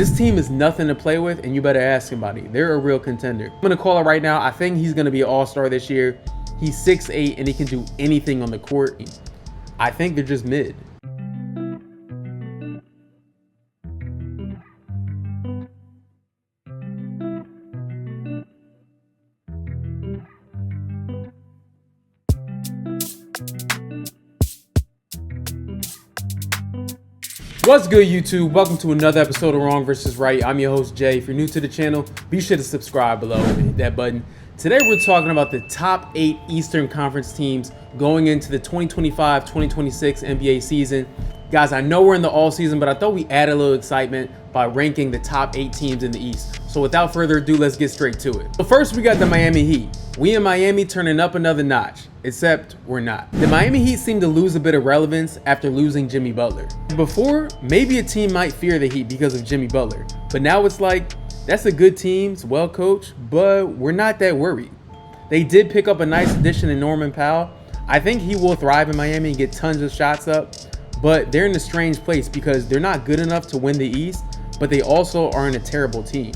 This team is nothing to play with, and you better ask somebody. They're a real contender. I'm gonna call it right now. I think he's gonna be an all-star this year. He's 6'8", and he can do anything on the court. I think they're just mid. What's good, YouTube? Welcome to another episode of Wrong vs. Right. I'm your host, Jay. If you're new to the channel, be sure to subscribe below and hit that button. Today, we're talking about the top 8 Eastern Conference teams going into the 2025-2026 NBA season. Guys, I know we're in the all season, but I thought we added a little excitement by ranking the top 8 teams in the East. So without further ado, let's get straight to it. So first, we got the Miami Heat. We in Miami turning up another notch, except we're not. The Miami Heat seem to lose a bit of relevance after losing Jimmy Butler. Before, maybe a team might fear the Heat because of Jimmy Butler, but now it's like, that's a good team, it's well coached, but we're not that worried. They did pick up a nice addition in Norman Powell. I think he will thrive in Miami and get tons of shots up, but they're in a strange place because they're not good enough to win the East, but they also aren't a terrible team.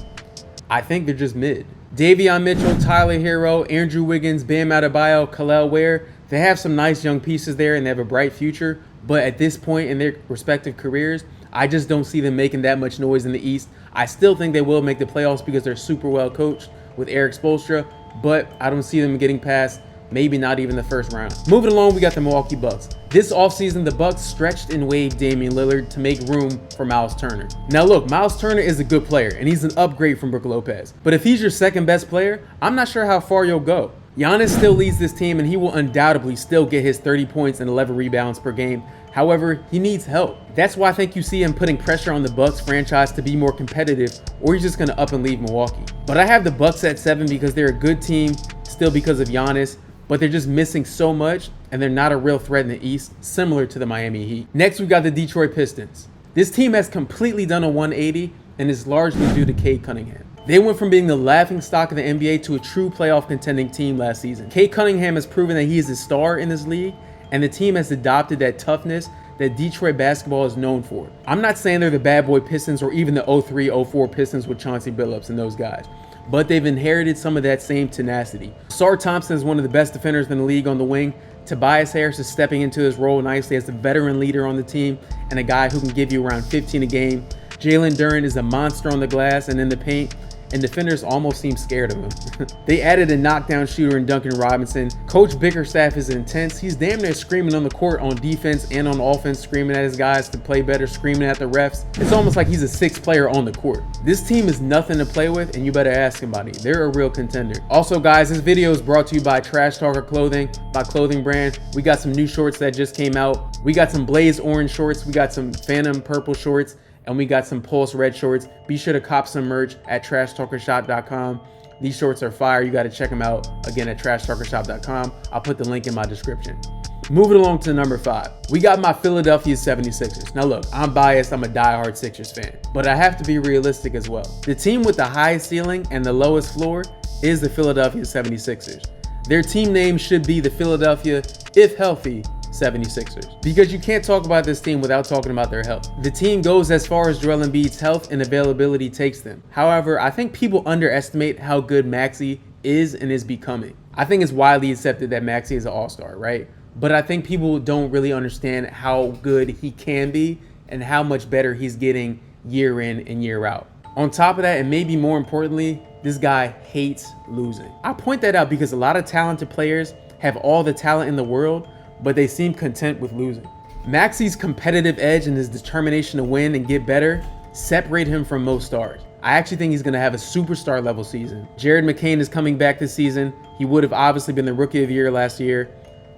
I think they're just mid. Davion Mitchell, Tyler Hero, Andrew Wiggins, Bam Adebayo, Kel'el Ware, they have some nice young pieces there and they have a bright future, but at this point in their respective careers, I just don't see them making that much noise in the East. I still think they will make the playoffs because they're super well coached with Eric Spoelstra, but I don't see them getting past maybe not even the first round. Moving along, we got the Milwaukee Bucks. This offseason, the Bucks stretched and waived Damian Lillard to make room for Miles Turner. Now look, Miles Turner is a good player and he's an upgrade from Brook Lopez. But if he's your second best player, I'm not sure how far you'll go. Giannis still leads this team and he will undoubtedly still get his 30 points and 11 rebounds per game. However, he needs help. That's why I think you see him putting pressure on the Bucks franchise to be more competitive, or he's just gonna up and leave Milwaukee. But I have the Bucks at 7 because they're a good team, still because of Giannis, but they're just missing so much and they're not a real threat in the East, similar to the Miami Heat. Next, we got the Detroit Pistons. This team has completely done a 180 and is largely due to Cade Cunningham. They went from being the laughingstock of the NBA to a true playoff contending team last season. Cade Cunningham has proven that he is a star in this league, and the team has adopted that toughness that Detroit basketball is known for. I'm not saying they're the bad boy Pistons or even the 03-04 Pistons with Chauncey Billups and those guys, but they've inherited some of that same tenacity. Sar Thompson is one of the best defenders in the league on the wing. Tobias Harris is stepping into his role nicely as a veteran leader on the team and a guy who can give you around 15 a game. Jalen Duren is a monster on the glass and in the paint, and defenders almost seem scared of him. They added a knockdown shooter in Duncan Robinson. Coach Bickerstaff is intense. He's damn near screaming on the court on defense and on offense, screaming at his guys to play better, screaming at the refs. It's almost like he's a 6th player on the court. This team is nothing to play with, and you better ask somebody. They're a real contender. Also, guys, this video is brought to you by Trash Talker Clothing, my clothing brand. We got some new shorts that just came out. We got some Blaze Orange shorts. We got some Phantom Purple shorts. And we got some Pulse Red shorts. Be sure to cop some merch at trashtalkershop.com. These shorts are fire. You got to check them out again at trashtalkershop.com. I'll put the link in my description. Moving along to number 5, we got my Philadelphia 76ers. Now look, I'm biased. I'm a diehard Sixers fan, but I have to be realistic as well. The team with the highest ceiling and the lowest floor is the Philadelphia 76ers. Their team name should be the Philadelphia, if healthy, 76ers, because you can't talk about this team without talking about their health. The team goes as far as Joel Embiid's health and availability takes them. However, I think people underestimate how good Maxey is and is becoming. I think it's widely accepted that Maxey is an all-star, right? But I think people don't really understand how good he can be and how much better he's getting year in and year out. On top of that, and maybe more importantly, this guy hates losing. I point that out because a lot of talented players have all the talent in the world, but they seem content with losing. Maxey's competitive edge and his determination to win and get better separate him from most stars. I actually think he's going to have a superstar level season. Jared McCain is coming back this season. He would have obviously been the Rookie of the Year last year,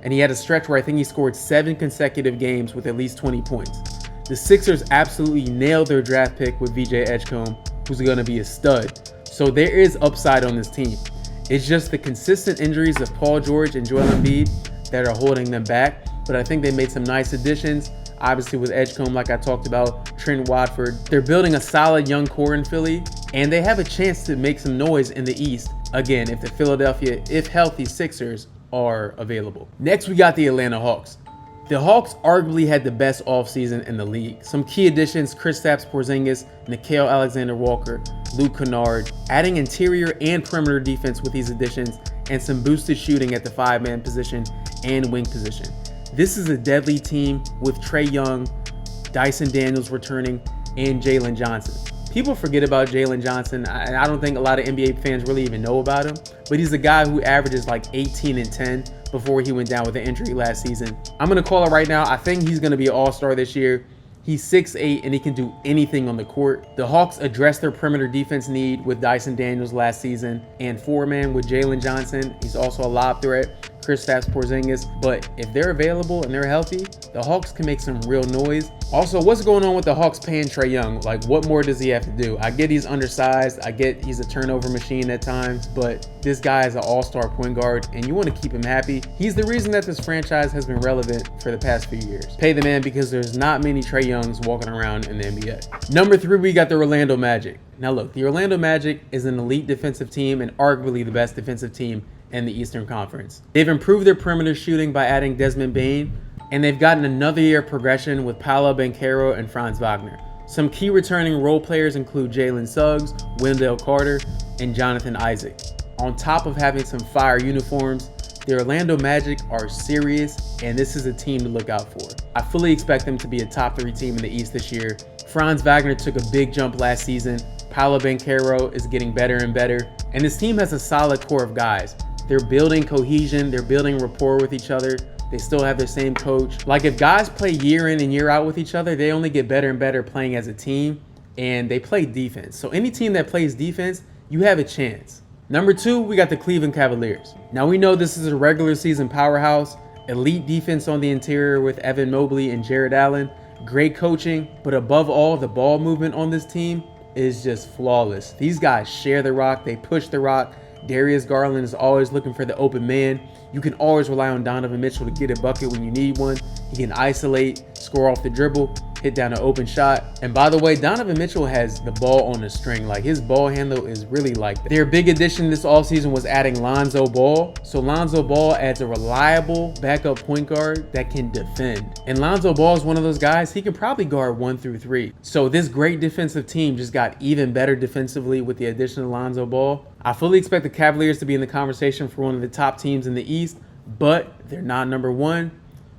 and he had a stretch where I think he scored 7 consecutive games with at least 20 points. The Sixers absolutely nailed their draft pick with VJ Edgecombe, who's going to be a stud. So there is upside on this team. It's just the consistent injuries of Paul George and Joel Embiid that are holding them back, but I think they made some nice additions. Obviously with Edgecombe, like I talked about, Trent Watford. They're building a solid young core in Philly, and they have a chance to make some noise in the East, again, if the Philadelphia, if healthy, Sixers are available. Next, we got the Atlanta Hawks. The Hawks arguably had the best offseason in the league. Some key additions: Kristaps Porzingis, Nickeil Alexander-Walker, Luke Kennard, adding interior and perimeter defense with these additions, and some boosted shooting at the 5-man position and wing position. This is a deadly team with Trae Young, Dyson Daniels returning, and Jalen Johnson. People forget about Jalen Johnson. I don't think a lot of NBA fans really even know about him, but he's a guy who averages like 18 and 10 before he went down with an injury last season. I'm going to call it right now. I think he's going to be an all-star this year. He's 6'8", and he can do anything on the court. The Hawks addressed their perimeter defense need with Dyson Daniels last season, and 4-man with Jalen Johnson. He's also a lob threat. Kristaps Porzingis, but if they're available and they're healthy, the Hawks can make some real noise. Also, what's going on with the Hawks paying Trae Young? Like, what more does he have to do? I get he's undersized, I get he's a turnover machine at times, but this guy is an all-star point guard, and you want to keep him happy. He's the reason that this franchise has been relevant for the past few years. Pay the man, because there's not many Trae Youngs walking around in the NBA. Number 3, we got the Orlando Magic. Now look, the Orlando Magic is an elite defensive team and arguably the best defensive team in the Eastern Conference. They've improved their perimeter shooting by adding Desmond Bane, and they've gotten another year of progression with Paolo Banchero and Franz Wagner. Some key returning role players include Jalen Suggs, Wendell Carter, and Jonathan Isaac. On top of having some fire uniforms, the Orlando Magic are serious, and this is a team to look out for. I fully expect them to be a top 3 team in the East this year. Franz Wagner took a big jump last season. Paolo Banchero is getting better and better, and this team has a solid core of guys. They're building cohesion, they're building rapport with each other. They still have their same coach. Like, if guys play year in and year out with each other, they only get better and better playing as a team, and they play defense. So any team that plays defense, you have a chance. Number 2, we got the Cleveland Cavaliers. Now, we know this is a regular season powerhouse, elite defense on the interior with Evan Mobley and Jared Allen, great coaching, but above all, the ball movement on this team is just flawless. These guys share the rock, they push the rock. Darius Garland is always looking for the open man. You can always rely on Donovan Mitchell to get a bucket when you need one. He can isolate, score off the dribble, hit down an open shot. And by the way, Donovan Mitchell has the ball on the string. Like, his ball handle is really like that. Their big addition this offseason was adding Lonzo Ball. So Lonzo Ball adds a reliable backup point guard that can defend. And Lonzo Ball is one of those guys, he can probably guard 1 through 3. So this great defensive team just got even better defensively with the addition of Lonzo Ball. I fully expect the Cavaliers to be in the conversation for one of the top teams in the East, but they're not number 1.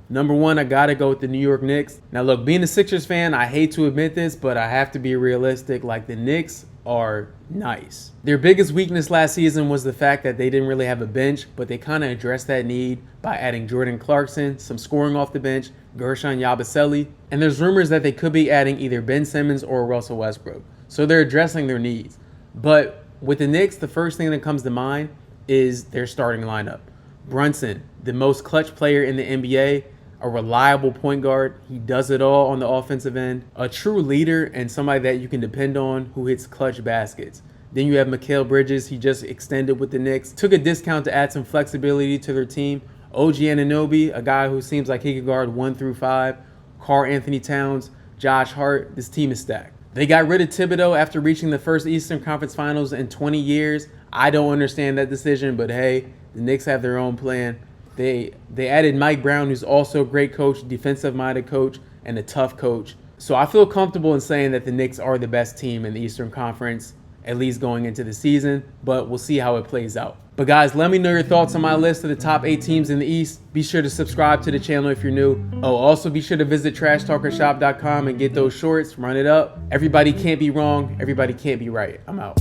Number 1, I gotta go with the New York Knicks. Now look, being a Sixers fan, I hate to admit this, but I have to be realistic. Like, the Knicks are nice. Their biggest weakness last season was the fact that they didn't really have a bench, but they kind of addressed that need by adding Jordan Clarkson, some scoring off the bench, Gershon Yabusele, and there's rumors that they could be adding either Ben Simmons or Russell Westbrook. So they're addressing their needs. But with the Knicks, the first thing that comes to mind is their starting lineup. Brunson, the most clutch player in the NBA, a reliable point guard. He does it all on the offensive end. A true leader and somebody that you can depend on who hits clutch baskets. Then you have Mikal Bridges. He just extended with the Knicks. Took a discount to add some flexibility to their team. OG Anunoby, a guy who seems like he could guard 1 through 5. Karl Anthony Towns, Josh Hart. This team is stacked. They got rid of Thibodeau after reaching the first Eastern Conference Finals in 20 years. I don't understand that decision, but hey, the Knicks have their own plan. They added Mike Brown, who's also a great coach, defensive-minded coach, and a tough coach. So I feel comfortable in saying that the Knicks are the best team in the Eastern Conference, at least going into the season, but we'll see how it plays out. But guys, let me know your thoughts on my list of the top 8 teams in the East. Be sure to subscribe to the channel if you're new. Oh, also be sure to visit TrashTalkerShop.com and get those shorts. Run it up. Everybody can't be wrong. Everybody can't be right. I'm out.